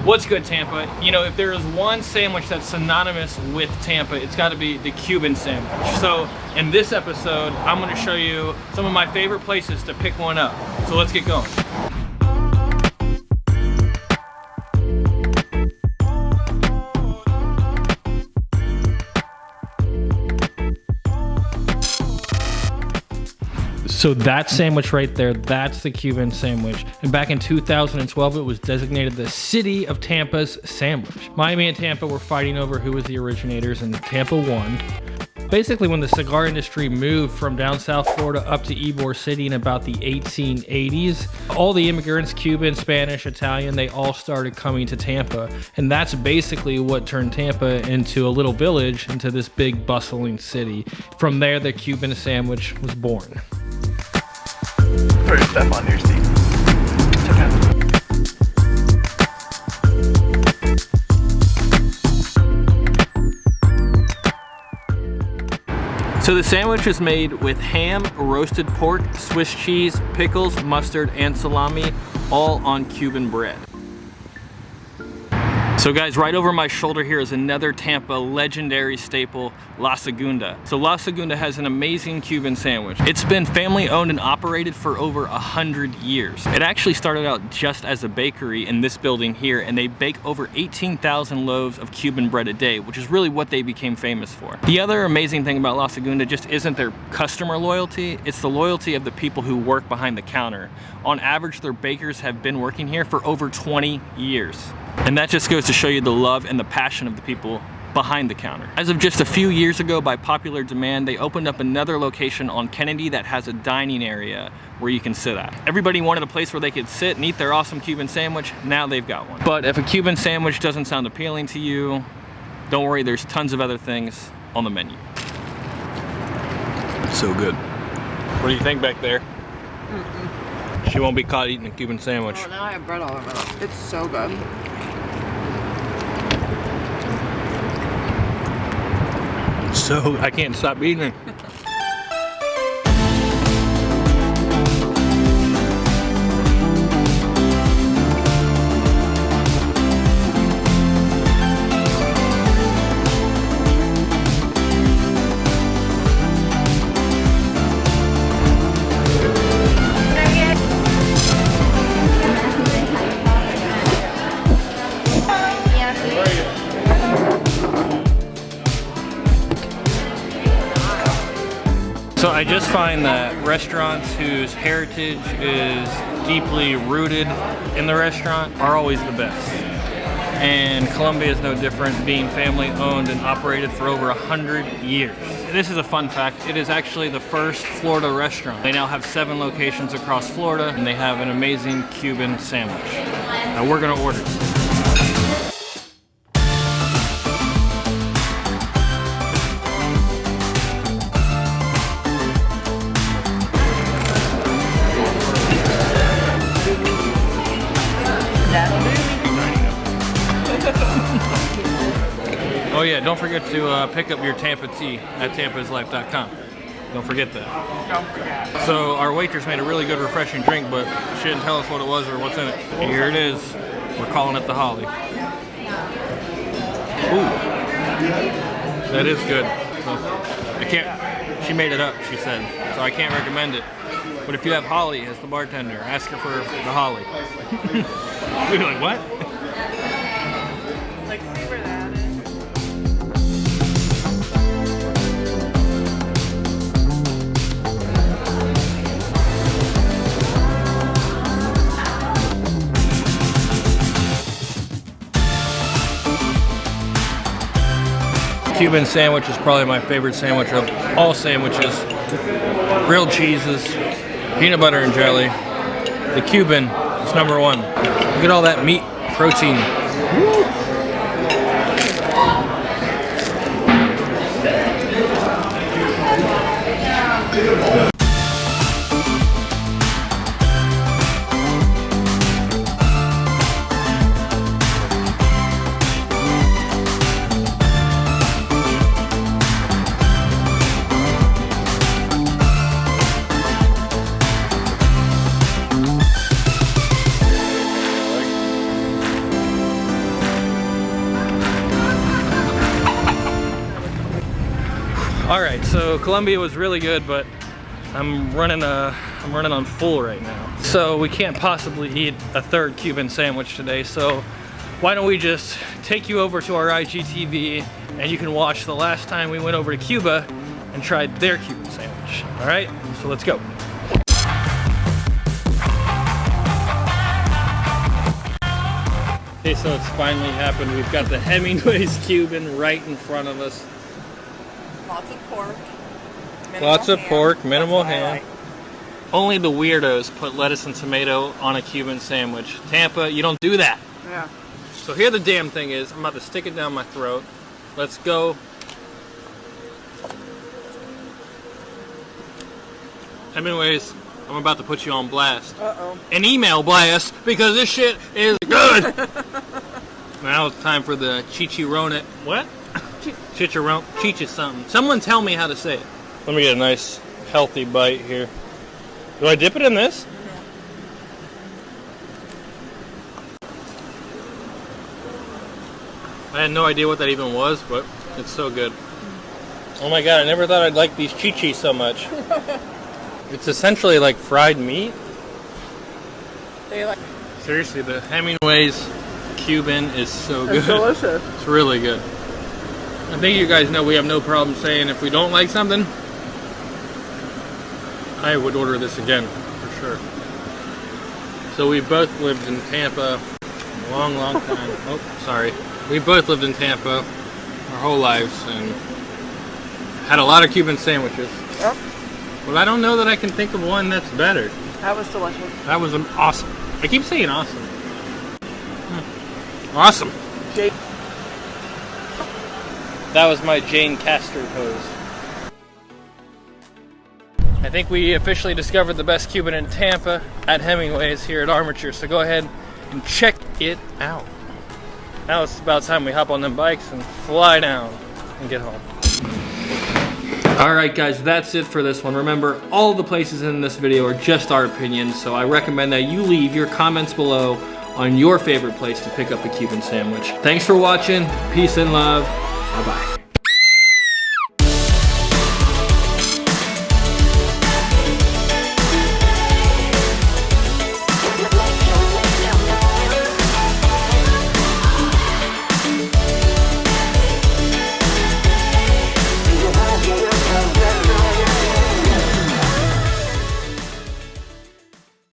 What's good, Tampa? You know, if there is one sandwich that's synonymous with Tampa, it's got to be the Cuban sandwich. So in this episode, I'm going to show you some of my favorite places to pick one up. So let's get going. So that sandwich right there, that's the Cuban sandwich. And back in 2012, it was designated the City of Tampa's sandwich. Miami and Tampa were fighting over who was the originators, and Tampa won. Basically, when the cigar industry moved from down South Florida up to Ybor City in about the 1880s, all the immigrants, Cuban, Spanish, Italian, they all started coming to Tampa. And that's basically what turned Tampa into a little village, into this big bustling city. From there, the Cuban sandwich was born. Throw your stuff on your seat. It's okay. So the sandwich is made with ham, roasted pork, Swiss cheese, pickles, mustard, and salami, all on Cuban bread. So guys, right over my shoulder here is another Tampa legendary staple, La Segunda. So La Segunda has an amazing Cuban sandwich. It's been family owned and operated for over 100 years. It actually started out just as a bakery in this building here, and they bake over 18,000 loaves of Cuban bread a day, which is really what they became famous for. The other amazing thing about La Segunda just isn't their customer loyalty, it's the loyalty of the people who work behind the counter. On average, their bakers have been working here for over 20 years. And that just goes to show you the love and the passion of the people behind the counter. As of just a few years ago, by popular demand, they opened up another location on Kennedy that has a dining area where you can sit at. Everybody wanted a place where they could sit and eat their awesome Cuban sandwich. Now they've got one. But if a Cuban sandwich doesn't sound appealing to you, don't worry, there's tons of other things on the menu. So good. What do you think back there? She won't be caught eating a Cuban sandwich. Oh, now I have bread all over it. It's so good. So I can't stop eating it. So I just find that restaurants whose heritage is deeply rooted in the restaurant are always the best. And Colombia is no different, being family owned and operated for over 100 years. This is a fun fact. It is actually the first Florida restaurant. They now have 7 locations across Florida, and they have an amazing Cuban sandwich. Now we're gonna order. Oh yeah, don't forget to pick up your Tampa tea at tampaslife.com. Don't forget that. Don't forget. So our waitress made a really good refreshing drink, but she didn't tell us what it was or what's in it. Here it is. We're calling it the Holly. Ooh, that is good. So she made it up, she said, so I can't recommend it. But if you have Holly as the bartender, ask her for the Holly. We were like, what? Like, see where that is. Cuban sandwich is probably my favorite sandwich of all sandwiches. Grilled cheeses, peanut butter and jelly. The Cuban is number one. Look at all that meat, protein. Woo. All right, so Colombia was really good, but I'm running on full right now. So we can't possibly eat a third Cuban sandwich today. So why don't we just take you over to our IGTV and you can watch the last time we went over to Cuba and tried their Cuban sandwich. All right, so let's go. Okay, so it's finally happened. We've got the Hemingway's Cuban right in front of us. Lots of pork. Lots of pork, minimal That's what I ham. Only the weirdos put lettuce and tomato on a Cuban sandwich. Tampa, you don't do that. Yeah. So here the damn thing is, I'm about to stick it down my throat. Let's go. Anyways, I'm about to put you on blast. Uh-oh. An email blast, because this shit is good. Now it's time for the chicharrone. What? Chicharrone. Chicha something. Someone tell me how to say it. Let me get a nice, healthy bite here. Do I dip it in this? I had no idea what that even was, but it's so good. Oh my god, I never thought I'd like these chichis so much. It's essentially like fried meat. They like. Seriously, the Hemingway's Cuban is so good. It's delicious. It's really good. I think you guys know we have no problem saying if we don't like something, I would order this again, for sure. So we both lived in Tampa a long, long time. Oh, sorry. We both lived in Tampa our whole lives and had a lot of Cuban sandwiches. Yep. But I don't know that I can think of one that's better. That was delicious. That was awesome. I keep saying awesome. Awesome. Jake. That was my Jane Castor pose. I think we officially discovered the best Cuban in Tampa at Hemingway's here at Armature, so go ahead and check it out. Now it's about time we hop on them bikes and fly down and get home. Alright guys, that's it for this one. Remember, all the places in this video are just our opinions, so I recommend that you leave your comments below on your favorite place to pick up a Cuban sandwich. Thanks for watching. Peace and love. Bye-bye.